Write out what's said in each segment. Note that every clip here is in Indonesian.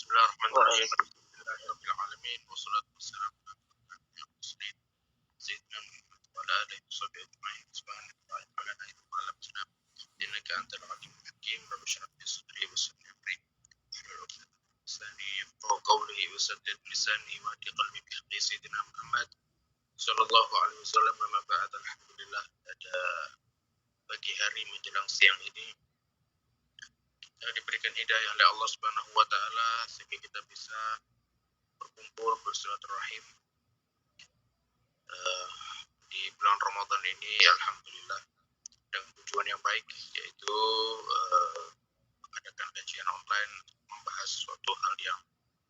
Bismillahirrahmanirrahim. Alhamdulillahirabbil alamin wassalatu wassalamu ala asyrofil mursalin sayyidina Muhammad wa ala alihi washabihi ajma'in. Subhanaka la ilma lana illa ma 'allamtana innaka antal alimul hakim. Rabbi shrah li sadri wa yassir li amri wahlul 'uqdatam min lisani yafqahu qawli wa saddid lisani wa hdi qalbi bi haqqi sayyidina Muhammad sallallahu alaihi wasallam. Amma ba'd. Alhamdulillah, pada pagi hari menjelang siang ini diberikan hidayah oleh Allah Subhanahu wa taala sehingga kita bisa berkumpul bersilaturahim di bulan Ramadan ini, alhamdulillah, dengan tujuan yang baik, yaitu mengadakan kajian online membahas suatu hal yang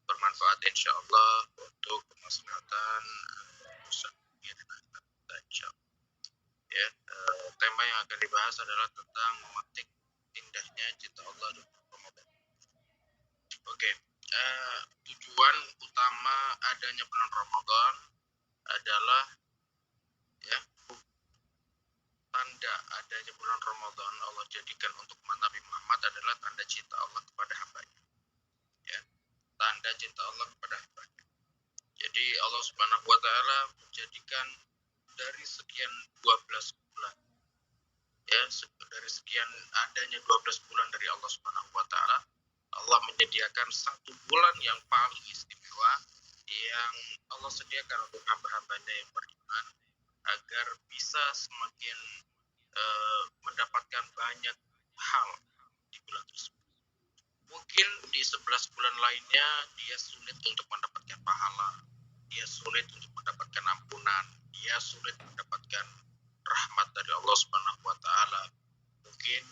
bermanfaat insyaallah untuk kemaslahatan usaha dunia dan akhirat kita insyaallah. Ya, tema yang akan dibahas adalah tentang memetik indahnya cinta Allah di bulan Ramadan. Oke, tujuan utama adanya bulan Ramadan adalah ya, tanda adanya bulan Ramadan Allah jadikan untuk umat Nabi Muhammad adalah tanda cinta Allah kepada hambanya. Ya, tanda cinta Allah kepada hambanya. Jadi Allah Subhanahu wa taala menjadikan dari sekian 12 bulan, ya, dari sekian adanya 12 bulan dari Allah Subhanahu wa taala, Allah menyediakan satu bulan yang paling istimewa yang Allah sediakan untuk hamba-hambanya yang beriman agar bisa semakin mendapatkan banyak hal di bulan tersebut. Mungkin di 11 bulan lainnya dia sulit untuk mendapatkan pahala, dia sulit untuk mendapatkan ampunan, dia sulit mendapatkan rahmat dari Allah Subhanahu wa taala. Mungkin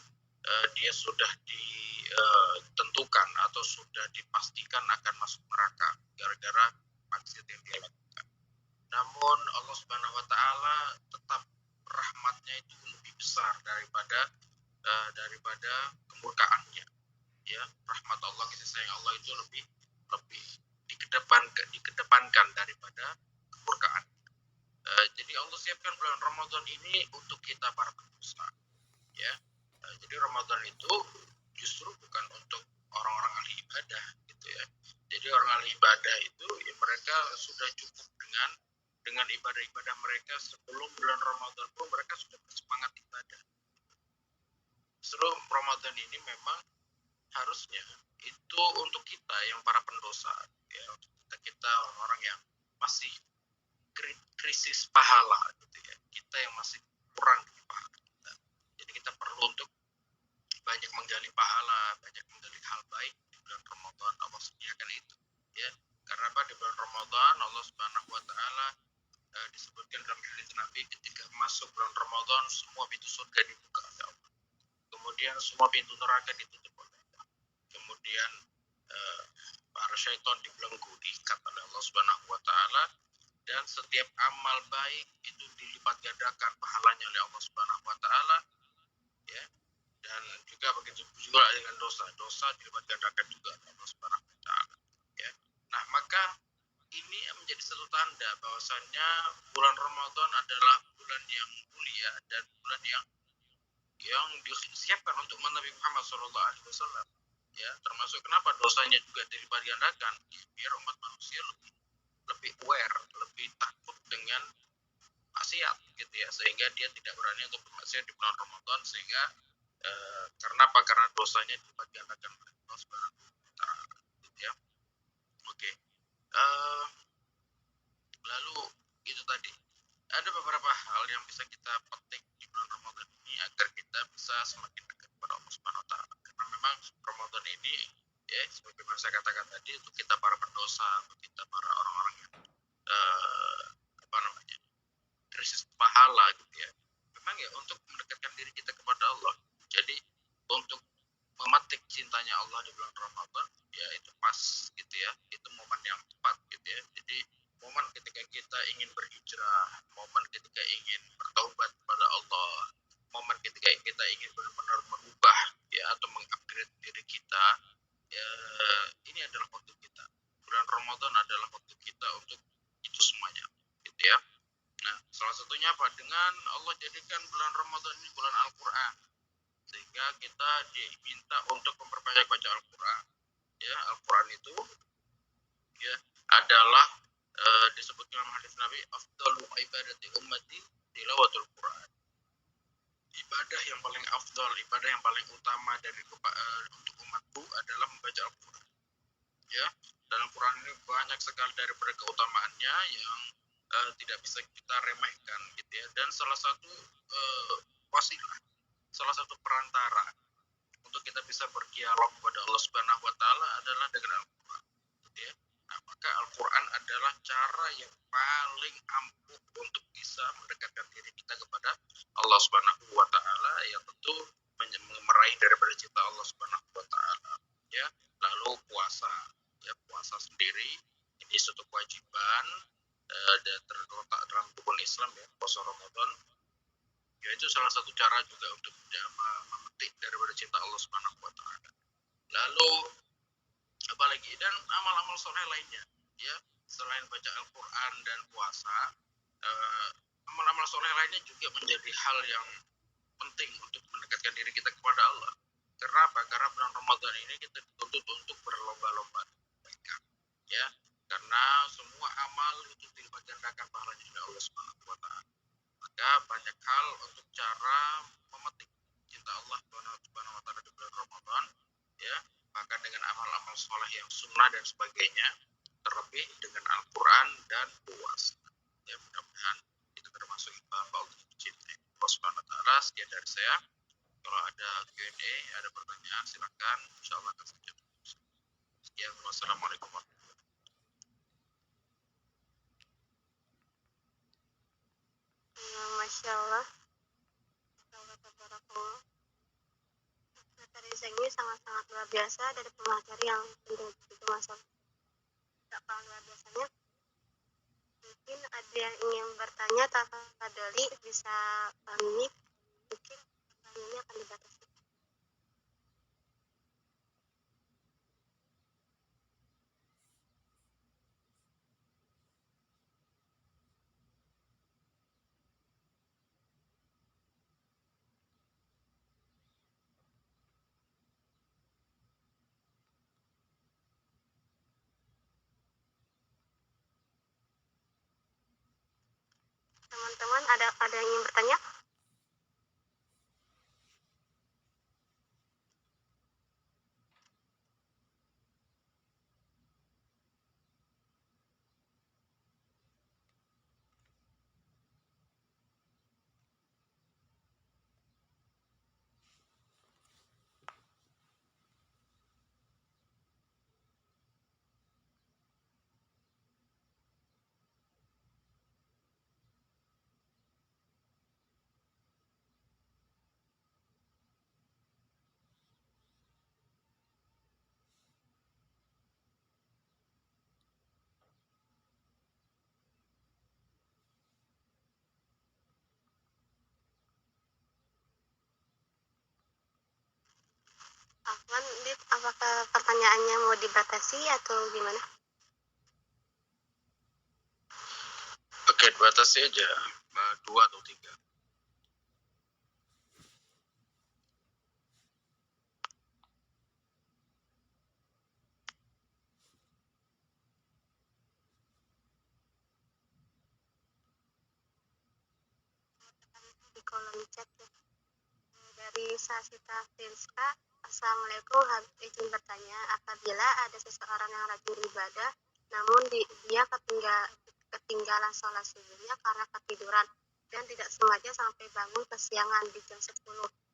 dia sudah ditentukan atau sudah dipastikan akan masuk neraka gara-gara maksiat yang dia lakukan. Namun Allah Subhanahu wa taala tetap rahmatnya itu lebih besar daripada kemurkaannya. Ya, rahmat Allah, kasih sayang Allah itu lebih dikedepankan daripada kemurkaan. Jadi Allah siapkan bulan Ramadan ini untuk kita para pendosa. Ya, jadi Ramadan itu justru bukan untuk orang-orang ahli ibadah, gitu ya. Jadi orang ahli ibadah itu ya mereka sudah cukup dengan ibadah-ibadah mereka sebelum bulan Ramadan pun mereka sudah bersemangat ibadah. Sebelum Ramadan ini memang harusnya itu untuk kita yang para pendosa, ya, untuk kita orang-orang yang masih krisis pahala, gitu ya, kita yang masih kurang di pahala kita. Jadi kita perlu untuk banyak menggali pahala, banyak menggali hal baik di bulan Ramadan. Allah sediakan itu, ya. Karena apa? Di bulan Ramadan Allah Subhanahu wa taala disebutkan dalam hadis Nabi, ketika masuk bulan Ramadan semua pintu surga dibuka oleh Allah. Kemudian semua pintu neraka ditutup oleh Allah. Kemudian para syaitan dibelenggu, diikat oleh Allah Subhanahu wa taala, dan setiap amal baik itu dilipat gandakan pahalanya oleh Allah Subhanahu wa taala, ya. Dan juga begitu juga dengan dosa dilipat gandakan juga oleh Allah Subhanahu wa taala, ya. Nah, maka ini menjadi satu tanda bahwasannya bulan Ramadan adalah bulan yang mulia dan bulan yang disiapkan untuk Nabi Muhammad SAW. Ya, termasuk kenapa dosanya juga dilipat gandakan, biar umat manusia lebih aware, lebih takut dengan maksiat, gitu ya, sehingga dia tidak berani untuk bermaksiat di bulan Ramadan, sehingga karena apa? Karena dosanya dilipat gandakan oleh Allah Subhanahu wa taala, gitu ya. Oke. Lalu itu tadi ada beberapa hal yang bisa kita petik di bulan Ramadan ini agar kita bisa semakin dekat kepada Allah Subhanahu wa taala. Karena memang Ramadan ini, ya, seperti yang saya katakan tadi, untuk kita para pendosa, untuk kita para orang-orang yang krisis pahala, gitu ya. Memang ya untuk mendekatkan diri kita kepada Allah. Jadi untuk memetik cintanya Allah di bulan Ramadan, ya itu pas, gitu ya. Itu momen yang tepat, gitu ya. Jadi momen ketika kita ingin berhijrah, momen ketika ingin bertaubat kepada Allah, momen ketika kita ingin benar-benar merubah, ya, atau mengupgrade diri kita, ya, ini adalah waktu kita. Bulan Ramadan adalah waktu kita untuk itu semuanya, gitu ya. Nah, salah satunya apa? Dengan Allah jadikan bulan Ramadan ini bulan Al-Quran, sehingga kita diminta untuk memperbanyak baca Al-Quran. ya Al-Quran itu ya adalah disebut dalam hadis Nabi afdalu ibadati ummati tilawatul Quran. Ibadah yang paling afdal, ibadah yang paling utama dari untuk umatku adalah membaca Al-Quran. Ya, dan Al-Quran ini banyak sekali daripada keutamaannya yang tidak bisa kita remehkan, gitu ya. Dan salah satu wasilah, salah satu perantara untuk kita bisa berdialog kepada Allah Subhanahu Wa Taala adalah dengan Al-Quran, gitu ya. Nah, maka Al-Quran adalah cara yang paling ampuh untuk bisa mendekatkan diri kita kepada Allah Subhanahu Wa Taala, yang tentu meraih daripada cinta Allah Subhanahu Wa Taala. Ya, lalu puasa, ya puasa sendiri ini suatu kewajiban dan terletak dalam rukun Islam, ya puasa Ramadan. Ya itu salah satu cara juga untuk memetik daripada cinta Allah Subhanahu Wa Taala. Lalu apalagi dan amal-amal soleh lainnya, ya selain baca Al-Quran dan puasa, amal-amal soleh lainnya juga menjadi hal yang penting untuk mendekatkan diri kita kepada Allah. Karena apa? Karena bulan Ramadan ini kita dituntut untuk berlomba-lomba kebaikan, ya. Karena semua amal itu dilipat gandakan pahalanya oleh Allah Subhanahu Wa Taala. Maka banyak hal untuk cara memetik cinta Allah Subhanahu Wa Taala di bulan Ramadan, ya. Maka dengan amal-amal soleh yang sunnah dan sebagainya, terlebih dengan Al-Quran dan puasa. Ya mudah-mudahan itu termasuk hamba Allah dicintai Allah Subhanahu Wa Taala. Sekian dari saya. Kalau ada Q&A, ada pertanyaan, silakan. Insyaallah akan saya jawab. Sekian. Wassalamualaikum warahmatullahi wabarakatuh. Masya Allah. Tabarakallah. Materi ini sangat-sangat luar biasa dari pengajar yang sudah begitu masuk. Tak kalah luar biasanya. Mungkin ada yang ingin bertanya, Tafadholi bisa unmute. Mungkin pertanyaannya akan dibatasi. Teman-teman ada yang ingin bertanya? Afwan, apakah pertanyaannya mau dibatasi atau gimana? Oke, batasi aja 2 atau 3. Di kolom chat ya. Dari Sasita Firska, Assalamualaikum, izin bertanya, apabila ada seseorang yang rajin ibadah, namun dia ketinggalan sholat subuhnya karena ketiduran dan tidak sengaja sampai bangun kesiangan di jam 10,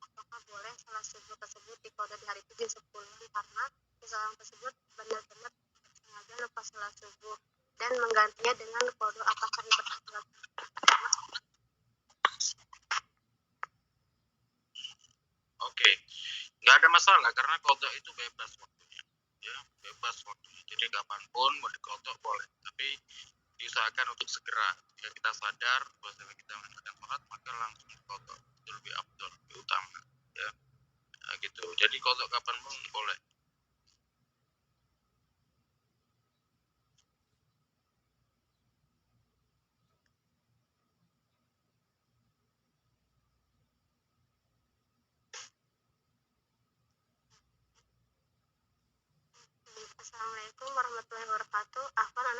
apakah boleh sholat subuh tersebut diqadha di hari itu jam 10 karena seseorang tersebut benar-benar tidak sengaja lepas sholat subuh dan menggantinya dengan qadha, apakah itu sholat? Oke, nggak ada masalah karena kodok itu bebas waktunya, ya bebas waktunya. Jadi kapanpun mau dikodok boleh, tapi diusahakan untuk segera. Jika kita sadar bahwa kita mengerjakan sholat, maka langsung dikodok. Itu lebih abdul, lebih utama, ya. Nah, gitu. Jadi kodok kapanpun boleh.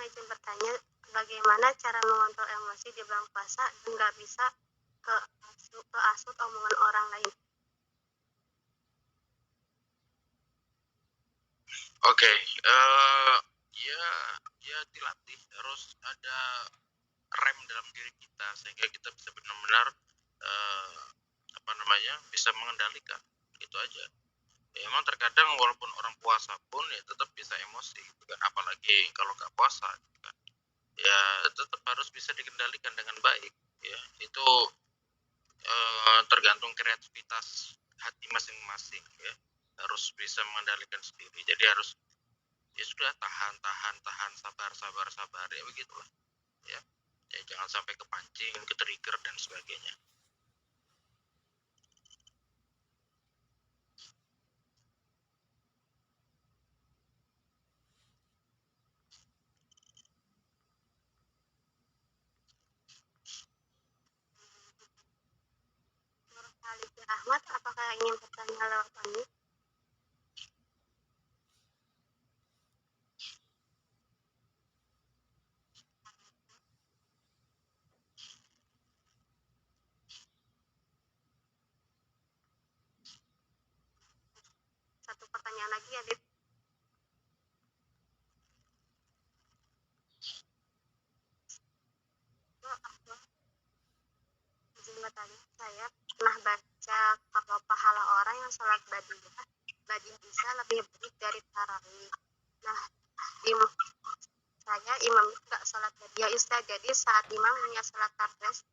izin bertanya, bagaimana cara mengontrol emosi di bulan puasa dan nggak bisa keasut omongan orang lain? Oke, ya ya dilatih, harus ada rem dalam diri kita sehingga kita bisa benar-benar eh, bisa mengendalikan, gitu aja. Ya, emang terkadang walaupun orang puasa pun ya tetap bisa emosi gitu kan, apalagi kalau nggak puasa gitu kan. Ya tetap harus bisa dikendalikan dengan baik, ya itu tergantung kreativitas hati masing-masing, ya harus bisa mengendalikan sendiri. Jadi harus ya sudah, tahan, sabar ya begitulah, ya. Ya jangan sampai kepancing, ke trigger dan sebagainya. Nur Khalifah Ahmad, apakah ingin bertanya lewat unmute? Satu pertanyaan lagi ya, Dit. Aku izin bertanya, saya pernah baca kalau pahala orang yang sholat badiah Isya lebih baik dari tarawih. Nah, saya imam nggak sholat badiah Isya, jadi saat imam niat sholat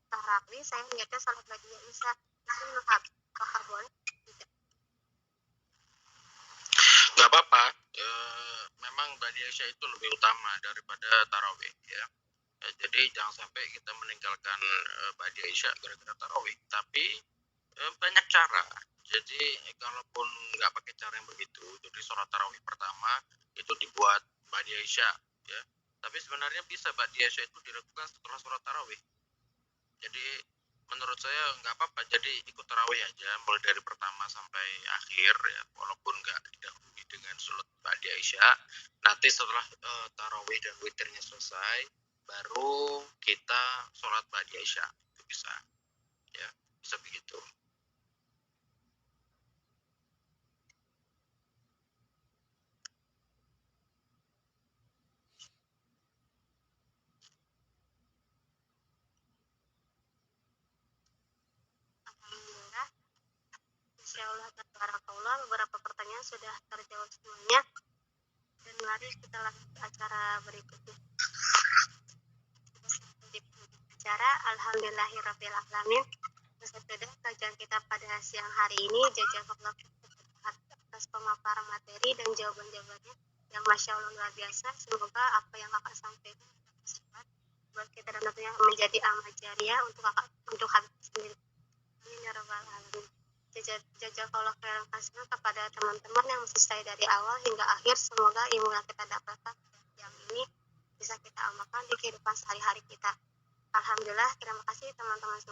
tarawih, saya niatnya sholat badiah Isya. Itu apakah boleh? Tidak. Nggak apa-apa, memang Badi Aisyah itu lebih utama daripada tarawih, ya. Jadi jangan sampai kita meninggalkan Badi Aisyah gara-gara tarawih. Tapi banyak cara. Jadi kalaupun nggak pakai cara yang begitu, jadi sholat tarawih pertama itu dibuat Badi Aisyah, ya. Tapi sebenarnya bisa Badi Aisyah itu dilakukan setelah sholat tarawih. Jadi menurut saya nggak apa-apa, jadi ikut tarawih aja mulai dari pertama sampai akhir, ya, walaupun nggak didahului dengan sholat Ba'di Aisyah. Nanti setelah tarawih dan witirnya selesai, baru kita sholat Ba'di Aisyah, itu bisa, ya, bisa begitu. Alhamdulillah, insya Allah tabarakallah, beberapa pertanyaan sudah terjawab semuanya. Dan mari kita lanjut ke acara berikutnya. Di acara Alhamdulillahirrahmanirrahim. Sudah kajian kita pada siang hari ini. Jazakallah atas pemaparan materi dan jawaban-jawabannya yang masya Allah luar biasa. Semoga apa yang kakak sampaikan bermanfaat buat kita dan tentunya menjadi amal jariah untuk Habib sendiri. Amin ya rabbal alamin. Jazakallah khairan katsiran kepada teman-teman yang masih stay dari awal hingga akhir. Semoga ilmu yang kita dapatkan yang ini bisa kita amalkan di kehidupan sehari-hari kita. Alhamdulillah, terima kasih teman-teman semua.